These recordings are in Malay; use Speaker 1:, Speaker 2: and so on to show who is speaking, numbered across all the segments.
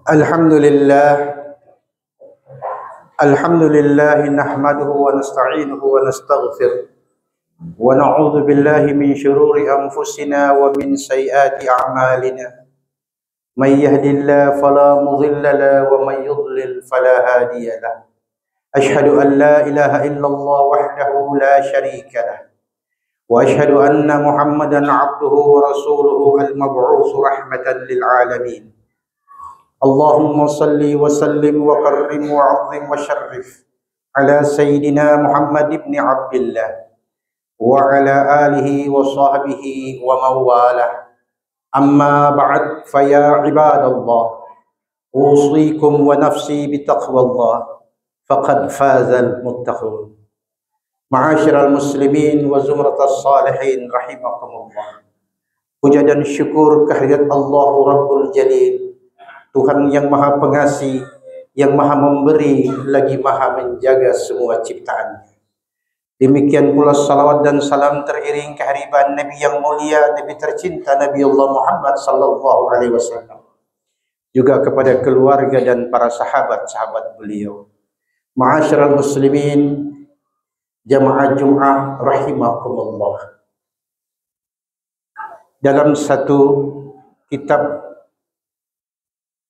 Speaker 1: Alhamdulillah, alhamdulillah nahmaduhu wa nasta'inuhu wa nastaghfir wa na'udzu billahi min shururi anfusina wa min sayyiati a'malina. May yahdihillahu fala mudilla lahu wa may yudlil fala hadiya lahu. Ashhadu an la ilaha illallah wahdahu la syarika lahu wa ashhadu anna Muhammadan 'abduhu wa rasuluhu al-mab'uts rahmatan lil alamin. Allahumma salli wa sallim wa karrim wa azim wa syarrif ala Sayyidina Muhammad ibn Abdillah wa ala alihi wa sahbihi wa mawalah. Amma ba'd, faya ibadallah, usikum wa nafsi bitaqwallah, faqad fazal muttaqun. Ma'asyiral muslimin wa zumratas salihin rahimakumullah. Puja dan syukur kehadirat Allah Rabbul Jalil, Tuhan yang maha pengasih, yang maha memberi, lagi maha menjaga semua ciptaannya. Demikian pula salawat dan salam teriring kehadiran Nabi yang mulia, Nabi tercinta, Nabi Allah Muhammad sallallahu alaihi wasallam. Juga kepada keluarga dan para sahabat-sahabat beliau. Ma'asyiral muslimin, jamaah Jum'ah rahimakumullah. Dalam satu kitab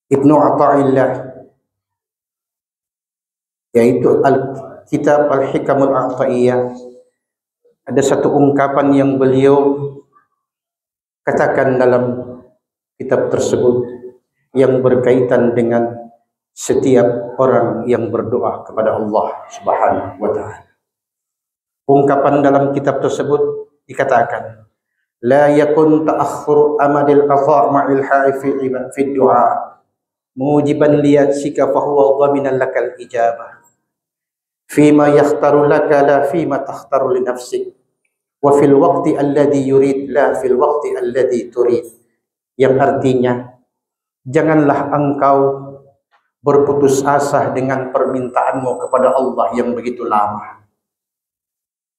Speaker 1: Ibnu Athaillah, yaitu kitab Al-Hikamul Athaiyah, ada satu ungkapan yang beliau katakan dalam kitab tersebut yang berkaitan dengan setiap orang yang berdoa kepada Allah Subhanahu wa ta'ala. Ungkapan dalam kitab tersebut dikatakan, la yakun ta'akhkhur amadil qadha' ma'il haifi fi du'a mujiban liyatsika fahuwa dhaminan lakal ijabah fima yakhtaru laka la fima takhtaru li nafsik wa fil waqti alladhi yurid la fil waqti alladhi turid. Yang artinya, janganlah engkau berputus asa dengan permintaanmu kepada Allah yang begitu lama,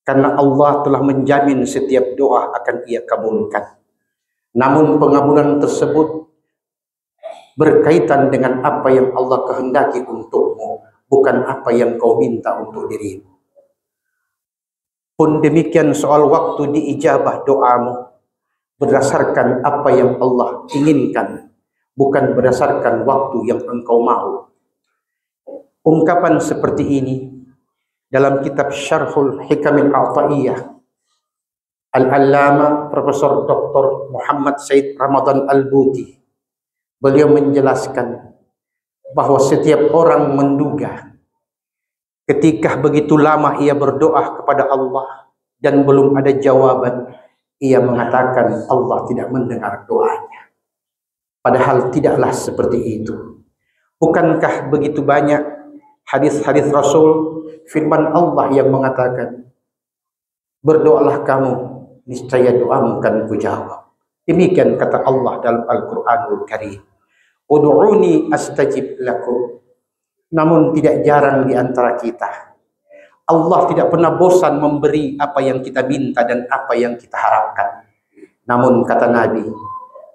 Speaker 1: karena Allah telah menjamin setiap doa akan Ia kabulkan. Namun pengabulan tersebut berkaitan dengan apa yang Allah kehendaki untukmu, bukan apa yang kau minta untuk dirimu. Pun demikian soal waktu diijabah doamu, berdasarkan apa yang Allah inginkan, bukan berdasarkan waktu yang engkau mau. Ungkapan seperti ini dalam kitab Syarhul Hikamil Athaiyah, Al-Allama Profesor Dr. Muhammad Said Ramadan Al-Buti, beliau menjelaskan bahwa setiap orang menduga ketika begitu lama ia berdoa kepada Allah dan belum ada jawaban, ia mengatakan Allah tidak mendengar doanya. Padahal tidaklah seperti itu. Bukankah begitu banyak hadis-hadis Rasul, firman Allah yang mengatakan, berdoalah kamu, niscaya doamu kan kujawab. Demikian kata Allah dalam Al-Quranul Karim, ud'uni astajib lakum. Namun tidak jarang di antara kita, Allah tidak pernah bosan memberi apa yang kita minta dan apa yang kita harapkan. Namun kata Nabi,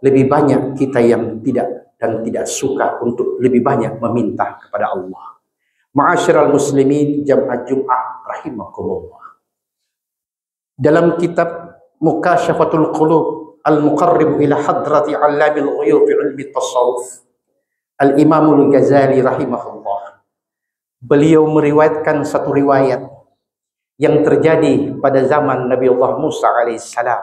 Speaker 1: lebih banyak kita yang tidak dan tidak suka untuk lebih banyak meminta kepada Allah. Ma'asyiral muslimin, jamaah Jum'ah rahimakumullah. Dalam kitab Mukasyafatul Qulub Al-Muqarrib ila Hadrati Allamil Ghuyub fi ilmi tasawuf, Al-Imamul Ghazali rahimahullah, beliau meriwayatkan satu riwayat yang terjadi pada zaman Nabi Allah Musa alaihissalam,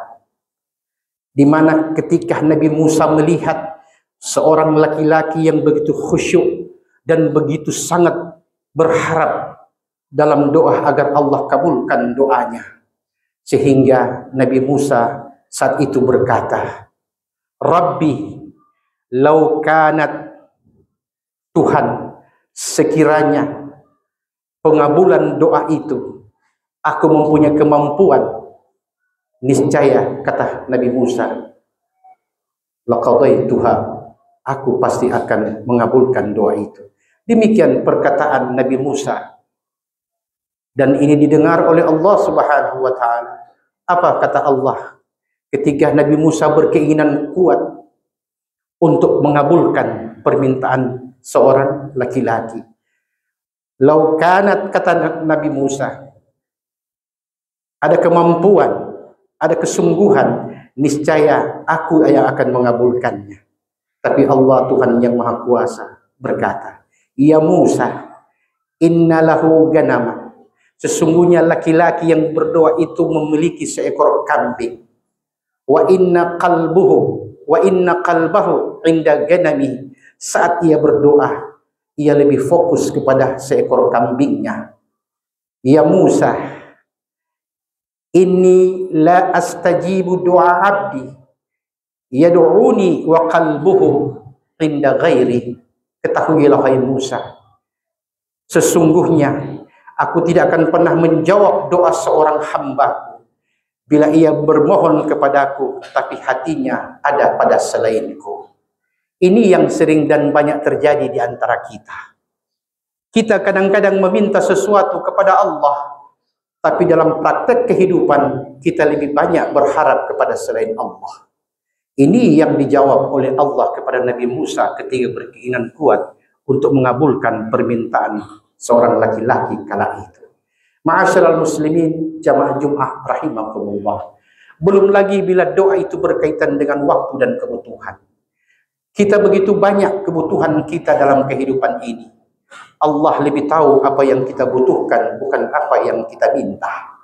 Speaker 1: di mana ketika Nabi Musa melihat seorang laki-laki yang begitu khusyuk dan begitu sangat berharap dalam doa agar Allah kabulkan doanya, sehingga Nabi Musa saat itu berkata, Rabbi, lau kanat, Tuhan, sekiranya pengabulan doa itu aku mempunyai kemampuan, niscaya, kata Nabi Musa, laqadaituha, aku pasti akan mengabulkan doa itu. Demikian perkataan Nabi Musa. Dan ini didengar oleh Allah Subhanahu wa ta'ala. Apa kata Allah? ketika Nabi Musa berkeinginan kuat untuk mengabulkan permintaan seorang laki-laki. Lau kanat, kata Nabi Musa, ada kemampuan, ada kesungguhan, niscaya aku yang akan mengabulkannya. Tapi Allah Tuhan yang Maha Kuasa berkata, ya Musa, innalahu ganama, sesungguhnya laki-laki yang berdoa itu memiliki seekor kambing. Wa inna qalbahu inda ganami, saat ia berdoa ia lebih fokus kepada seekor kambingnya. Ya Musa, inni la astajibu doa abdi yad'uni wa qalbuhu inda ghairi. Ketahuilah hai Musa, sesungguhnya aku tidak akan pernah menjawab doa seorang hamba bila ia bermohon kepadaku tapi hatinya ada pada selainku. Ini yang sering dan banyak terjadi di antara kita. Kita kadang-kadang meminta sesuatu kepada Allah, tapi dalam praktek kehidupan kita lebih banyak berharap kepada selain Allah. Ini yang dijawab oleh Allah kepada Nabi Musa ketika berkeinginan kuat untuk mengabulkan permintaan seorang laki-laki kala itu. Ma'asyiral muslimin jamaah Jumat rahimakumullah. Belum lagi bila doa itu berkaitan dengan waktu dan kebutuhan. Kita begitu banyak kebutuhan kita dalam kehidupan ini. Allah lebih tahu apa yang kita butuhkan, bukan apa yang kita minta.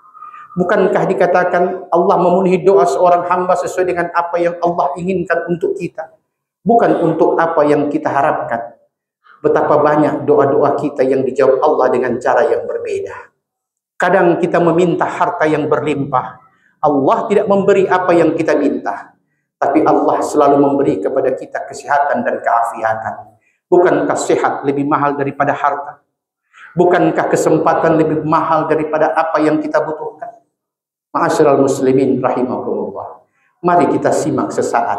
Speaker 1: Bukankah dikatakan Allah memenuhi doa seorang hamba sesuai dengan apa yang Allah inginkan untuk kita, bukan untuk apa yang kita harapkan. Betapa banyak doa-doa kita yang dijawab Allah dengan cara yang berbeda. Kadang kita meminta harta yang berlimpah, Allah tidak memberi apa yang kita minta, tapi Allah selalu memberi kepada kita kesehatan dan keafiatan. Bukankah sehat lebih mahal daripada harta? Bukankah kesempatan lebih mahal daripada apa yang kita butuhkan? Ma'asyiral muslimin rahimakumullah. Mari kita simak sesaat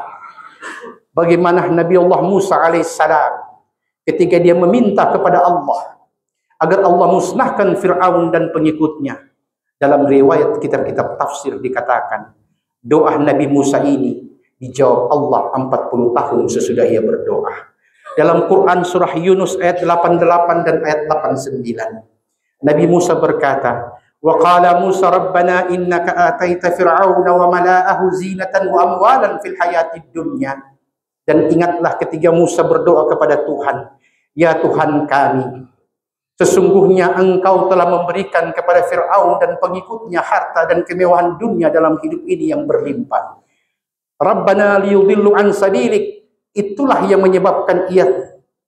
Speaker 1: bagaimana Nabi Allah Musa alaihissalam ketika dia meminta kepada Allah agar Allah musnahkan Fir'aun dan pengikutnya. Dalam riwayat kitab-kitab tafsir dikatakan doa Nabi Musa ini dijawab Allah 40 tahun sesudah ia berdoa. Dalam Quran surah Yunus ayat 88 dan ayat 89, Nabi Musa berkata, wa qala Musa rabbana innaka ataita fir'auna wa mala'ahu zinatan wa amwalan fil hayatid dunya. Dan ingatlah ketika Musa berdoa kepada Tuhan, ya Tuhan kami, sesungguhnya engkau telah memberikan kepada Fir'aun dan pengikutnya harta dan kemewahan dunia dalam hidup ini yang berlimpah. Rabbana liyudillu an sabilik, itulah yang menyebabkan ia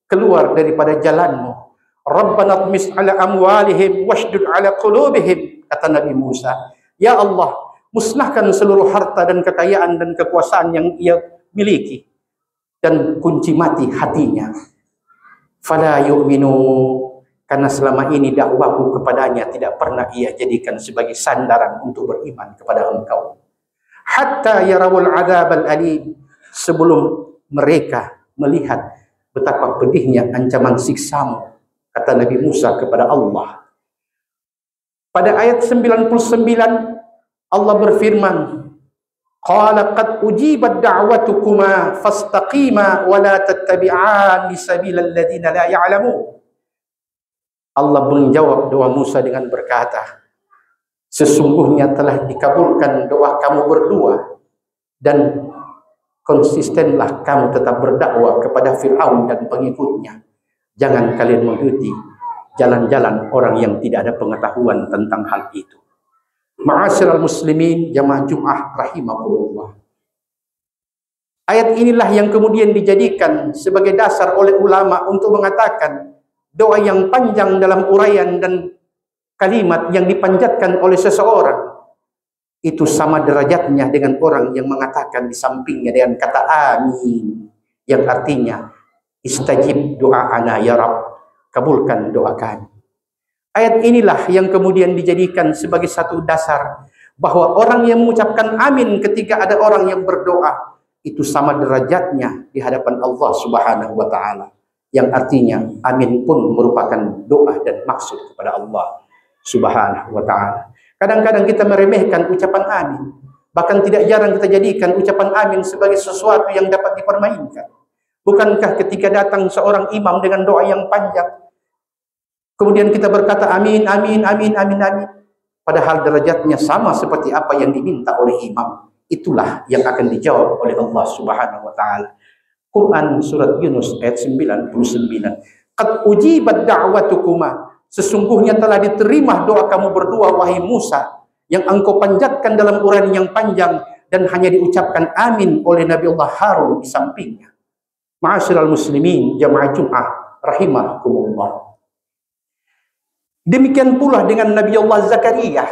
Speaker 1: keluar daripada jalanmu. Rabbana tmis ala amwalihim washdud ala qulubihim, kata Nabi Musa, ya Allah, musnahkan seluruh harta dan kekayaan dan kekuasaan yang ia miliki dan kunci mati hatinya. Fala yu'minu, karena selama ini dakwaku kepadanya tidak pernah ia jadikan sebagai sandaran untuk beriman kepada engkau. Hatta yarawul adzabal alim, sebelum mereka melihat betapa pedihnya ancaman siksamu, kata Nabi Musa kepada Allah. Pada ayat 99 Allah berfirman, qala qad ujibat da'watukuma fastaqima wa la tattabi'ani sabilal ladzina la ya'lamun. Allah menjawab doa Musa dengan berkata, sesungguhnya telah dikabulkan doa kamu berdua, dan konsistenlah kamu tetap berdakwah kepada Fir'aun dan pengikutnya. Jangan kalian mengikuti jalan-jalan orang yang tidak ada pengetahuan tentang hal itu. Ma'asyiral muslimin jamaah Jumat rahimakumullah. Ayat inilah yang kemudian dijadikan sebagai dasar oleh ulama untuk mengatakan doa yang panjang dalam uraian dan kalimat yang dipanjatkan oleh seseorang itu sama derajatnya dengan orang yang mengatakan di sampingnya dengan kata amin, yang artinya istajib doa'ana ya Rabb, kabulkan doa kami. Ayat inilah yang kemudian dijadikan sebagai satu dasar bahwa orang yang mengucapkan amin ketika ada orang yang berdoa itu sama derajatnya di hadapan Allah Subhanahu wa taala, yang artinya amin pun merupakan doa dan maksud kepada Allah Subhanahu wa taala. Kadang-kadang kita meremehkan ucapan amin. Bahkan tidak jarang kita jadikan ucapan amin sebagai sesuatu yang dapat dipermainkan. Bukankah ketika datang seorang imam dengan doa yang panjang, kemudian kita berkata amin, amin, amin, amin, amin, padahal derajatnya sama seperti apa yang diminta oleh imam. Itulah yang akan dijawab oleh Allah Subhanahu wa taala. Quran surat Yunus ayat 99. Qad ujibat da'watukuma, sesungguhnya telah diterima doa kamu berdua wahai Musa, yang engkau panjatkan dalam uraian yang panjang dan hanya diucapkan amin oleh Nabi Allah Harun di sampingnya. Ma'asyiral muslimin jamaah Jumat rahimakumullah. Demikian pula dengan Nabi Allah Zakaria.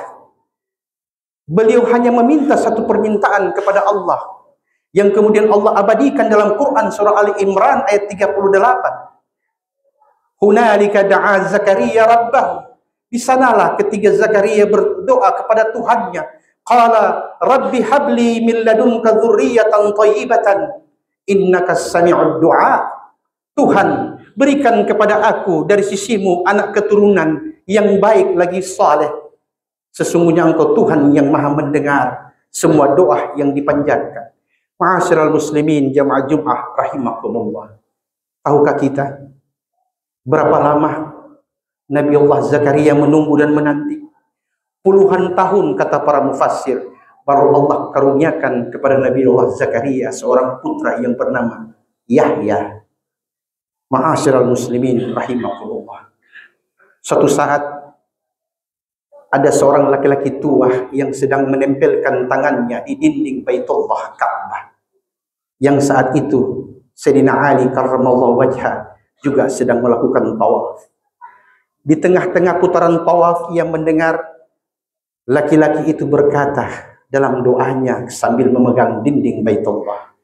Speaker 1: Beliau hanya meminta satu permintaan kepada Allah, yang kemudian Allah abadikan dalam Quran surah Ali Imran ayat 38. Hunalika da'a Zakaria rabbahu. Di sanalah ketika Zakaria berdoa kepada Tuhannya, qala rabbi habli min ladunka dzurriyyatan thayyibatan innaka sami'ud du'a. Tuhan, berikan kepada aku dari sisimu anak keturunan yang baik lagi saleh. Sesungguhnya engkau Tuhan yang maha mendengar semua doa yang dipanjatkan. Ma'asyiral muslimin jamaah Jumat rahimakumullah. Tahukah kita berapa lama Nabi Allah Zakaria menunggu dan menanti? Puluhan tahun kata para mufassir, baru Allah karuniakan kepada Nabi Allah Zakaria seorang putra yang bernama Yahya. Ma'asyiral muslimin rahimakumullah. Suatu saat ada seorang laki-laki tua yang sedang menempelkan tangannya di dinding Baitullah Ka'bah. Yang saat itu Sayyidina Ali karramallahu wajhah juga sedang melakukan tawaf. Di tengah-tengah putaran tawaf ia mendengar laki-laki itu berkata dalam doanya sambil memegang dinding Baitullah.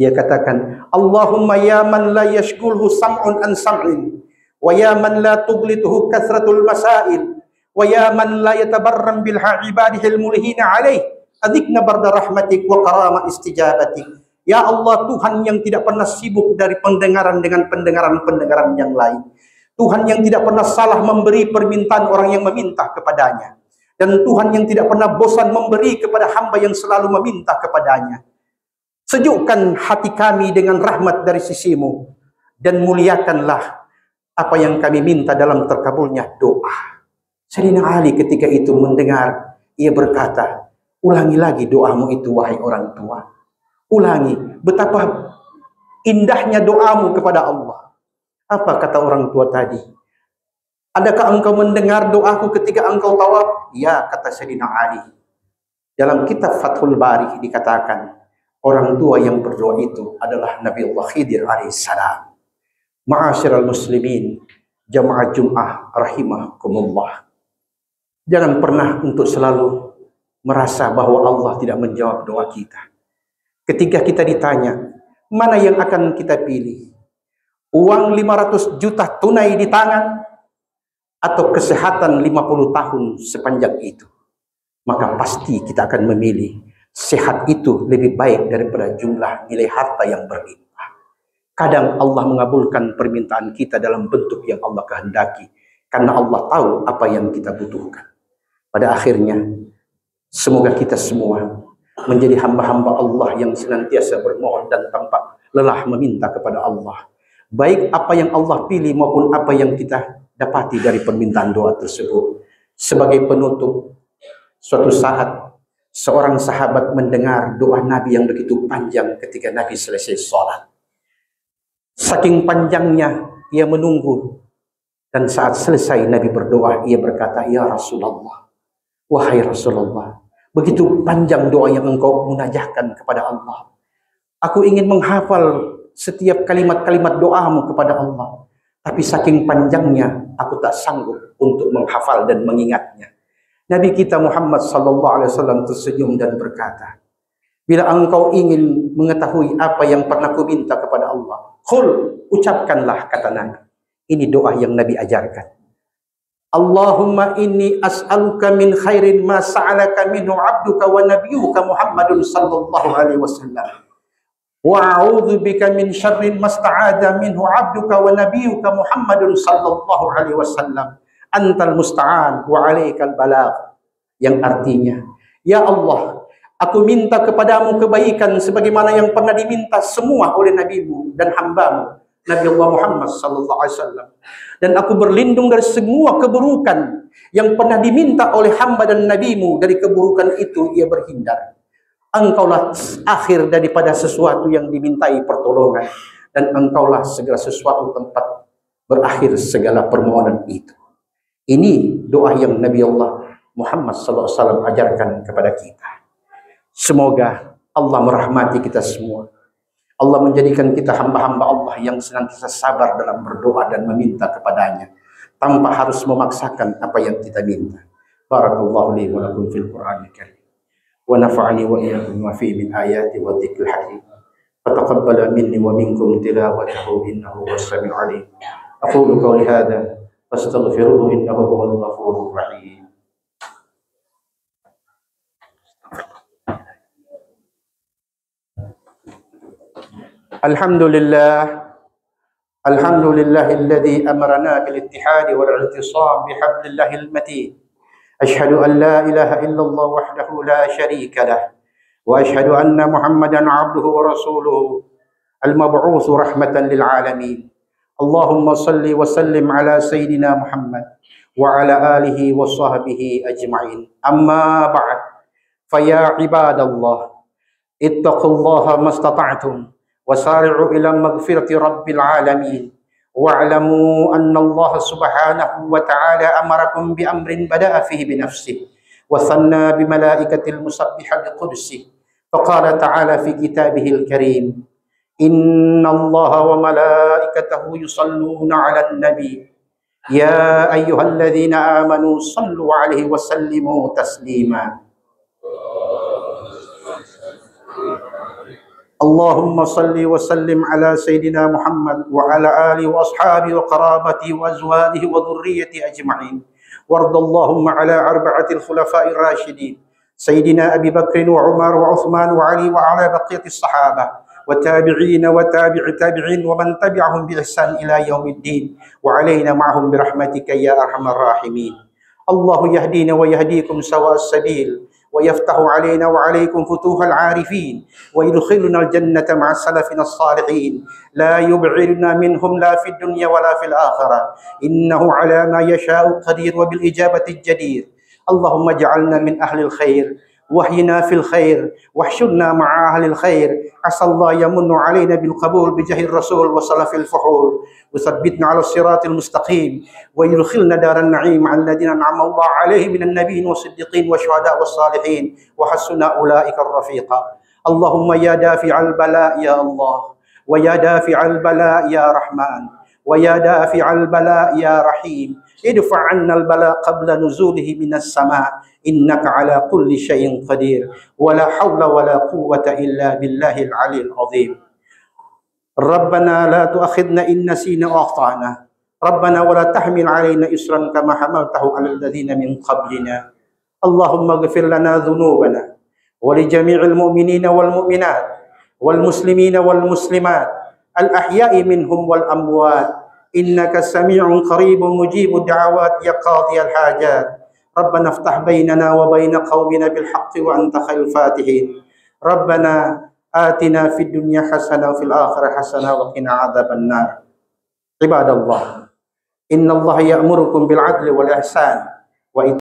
Speaker 1: Ia katakan, Allahumma ya man la yashgulhu sam'un an sam'in, wa ya man la tuglituhu kathratul masail, wa ya man la yatabarram bilha ibadihil mulhina alaih, adhikna barda rahmatik wa karama istijabatik. Ya Allah, Tuhan yang tidak pernah sibuk dari pendengaran dengan pendengaran-pendengaran yang lain. Tuhan yang tidak pernah salah memberi permintaan orang yang meminta kepadanya. Dan Tuhan yang tidak pernah bosan memberi kepada hamba yang selalu meminta kepadanya. Sejukkan hati kami dengan rahmat dari sisimu. Dan muliakanlah apa yang kami minta dalam terkabulnya doa. Sayyidina Ali ketika itu mendengar, ia berkata, ulangi lagi doamu itu wahai orang tua. Ulangi, betapa indahnya doamu kepada Allah. Apa kata orang tua tadi? Adakah engkau mendengar doaku ketika engkau tawaf? Ya, kata Sayyidina Ali. Dalam kitab Fathul Bari dikatakan, orang tua yang berdoa itu adalah Nabi Allah Khidir alaihissalam. Ma'asyiral muslimin, jamaah Jum'ah rahimakumullah. Jangan pernah untuk selalu merasa bahwa Allah tidak menjawab doa kita. Ketika kita ditanya, mana yang akan kita pilih? Uang 500 juta tunai di tangan atau kesehatan 50 tahun sepanjang itu? Maka pasti kita akan memilih sehat itu lebih baik daripada jumlah nilai harta yang berlimpah. Kadang Allah mengabulkan permintaan kita dalam bentuk yang Allah kehendaki, karena Allah tahu apa yang kita butuhkan. Pada akhirnya, semoga kita semua menjadi hamba-hamba Allah yang senantiasa bermohon dan tanpa lelah meminta kepada Allah. Baik apa yang Allah pilih maupun apa yang kita dapati dari permintaan doa tersebut. Sebagai penutup, suatu saat seorang sahabat mendengar doa Nabi yang begitu panjang ketika Nabi selesai sholat. Saking panjangnya ia menunggu, dan saat selesai Nabi berdoa, ia berkata, ya Rasulullah, wahai Rasulullah, begitu panjang doa yang engkau munajahkan kepada Allah. Aku ingin menghafal setiap kalimat-kalimat doamu kepada Allah. Tapi saking panjangnya, aku tak sanggup untuk menghafal dan mengingatnya. Nabi kita Muhammad SAW tersenyum dan berkata, bila engkau ingin mengetahui apa yang pernah ku minta kepada Allah, qul, ucapkanlah, kata Nabi. Ini doa yang Nabi ajarkan. Allahumma inni as'aluka min khairin ma sa'alaka minhu abduka wa nabiyuka Muhammadun sallallahu alaihi wasallam. Wa a'udzu bika min syarrin masta'adha minhu 'abduka wa nabiyyuka Muhammadun sallallahu alaihi wasallam. Antal musta'an wa 'alaikal balagh. Yang artinya, ya Allah, Aku minta kepadamu kebaikan sebagaimana yang pernah diminta semua oleh nabimu dan hambamu Nabi Allah Muhammad sallallahu alaihi wasallam. Dan aku berlindung dari semua keburukan yang pernah diminta oleh hamba dan nabimu, dari keburukan itu ia berhindar. Engkaulah akhir daripada sesuatu yang dimintai pertolongan, dan engkaulah segala sesuatu tempat berakhir segala permohonan itu. Ini doa yang Nabi Allah Muhammad sallallahu alaihi wasallam ajarkan kepada kita. Semoga Allah merahmati kita semua. Allah menjadikan kita hamba-hamba Allah yang senantiasa sabar dalam berdoa dan meminta kepadanya, tanpa harus memaksakan apa yang kita minta. Barakallahu li wa lakum fil Qur'anil Karim. Wa nafa'ani wa iyyakum ma fi min ayati wa dzikril hakim. Fataqabbala minni wa minkum tilawatahu innahu was-sami'ul 'alim. Aqulu qawli hadza fastaghfiruhu innahu huwal ghafurur rahim. Alhamdulillahilladzi amarna bil ittihadi wal i'tisam bihablillahil matin. Asyhadu an la ilaha illallah wahdahu la syarika lah wa asyhadu anna Muhammadan 'abduhu wa rasuluhu al-mab'uts rahmatan lil alamin. Allahumma shalli wa sallim ala sayyidina Muhammad wa ala alihi wa sahbihi ajma'in. Amma ba'd. Fa ya ibadallah, ittaqullaha mastata'tum وسارعوا إلى مغفرة رب العالمين واعلموا أن الله سبحانه وتعالى أمركم بأمر بدأ فيه بنفسه وثنى بملائكة المسبحة بقدسه، فقال تعالى في كتابه الكريم: إن الله وملائكته يصلون على النبي يا أيها الذين آمنوا صلوا عليه وسلموا تسليما. اللهم صل وسلم على سيدنا محمد وعلى آله وأصحابه وقرابته وأزواجه وذريته أجمعين، وارض اللهم على أربعة الخلفاء الراشدين سيدنا أبي بكر وعمر وعثمان وعلي وعلى بقية الصحابة والتابعين وتابع التابعين ومن تبعهم بإحسان إلى يوم الدين، وعلينا معهم برحمتك يا أرحم الراحمين. الله يهدينا ويهديكم سواء السبيل ويفتح علينا وعليكم فتوح العارفين ويدخلنا الجنة مع سلفنا الصالحين، لا يبعدنا منهم لا في الدنيا ولا في الآخرة، إنه على ما يشاء قدير وبالإجابة الجدير. اللهم اجعلنا من أهل الخير واحينا في الخير واحشرنا مع أهل الخير. عسى الله يمن علينا بالقبول بجاه الرسول وسلف الفحول، وثبتنا على الصراط المستقيم ويدخلنا دار النعيم مع الذين أنعم الله عليهم من النبيين والصديقين والشهداء والصالحين وحسن أولئك الرفيقا. اللهم يا دافع البلاء يا الله، ويا دافع البلاء يا رحمن، ويا دافع البلاء يا رحيم، ادفع عنا البلاء قبل نزوله من السماء، إنك على كل شيء قدير، ولا حول ولا قوة إلا بالله العلي العظيم. ربنا لا تؤاخذنا إن نسينا وأخطأنا، ربنا ولا تحمل علينا إصرا كما حملته على الذين من قبلنا. اللهم اغفر لنا ذنوبنا ولجميع المؤمنين والمؤمنات والمسلمين والمسلمات الأحياء منهم والأموات، إنك سميع قريب مجيب الدعوات يا قاضي الحاجات. ربنا افتح بيننا وبين قومنا بالحق وأنت خير الفاتحين. ربنا آتنا في الدنيا حسنة وفي الآخرة حسنة وقنا عذاب النار. عباد الله، إن الله يأمركم بالعدل والإحسان